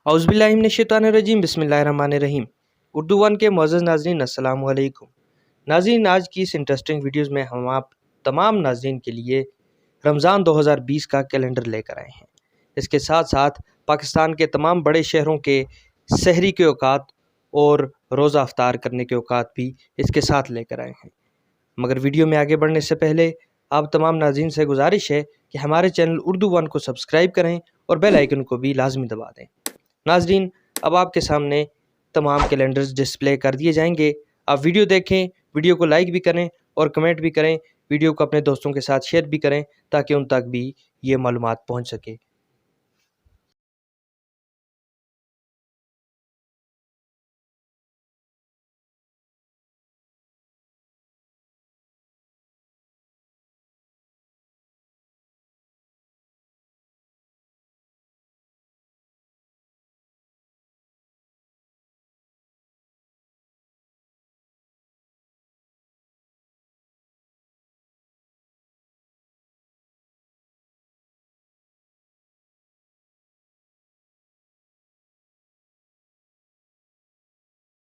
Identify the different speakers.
Speaker 1: औज़ुबिल्लाहिमिनश्शैतानिर्रजीम बिस्मिल्लाहिर्रहमानिर्रहीम। उर्दू वन के मुअज़्ज़ज़ नाज़रीन अस्सलाम वालेकुम। नाज़रीन, आज की इस इंटरेस्टिंग वीडियोज़ में हम आप तमाम नाज़रीन के लिए रमज़ान 2020 का कैलेंडर लेकर आए हैं। इसके साथ साथ पाकिस्तान के तमाम बड़े शहरों के सहरी के औकात और रोज़ा अफ्तार करने के औकात भी इसके साथ लेकर आए हैं। मगर वीडियो में आगे बढ़ने से पहले आप तमाम नाज़रीन से गुजारिश है कि हमारे चैनल उर्दू वन को सब्सक्राइब करें और बेल आइकन को भी लाजमी दबा दें। नाज़रीन, अब आपके सामने तमाम कैलेंडर्स डिस्प्ले कर दिए जाएंगे। आप वीडियो देखें, वीडियो को लाइक भी करें और कमेंट भी करें। वीडियो को अपने दोस्तों के साथ शेयर भी करें ताकि उन तक भी ये मालूमात पहुंच सके।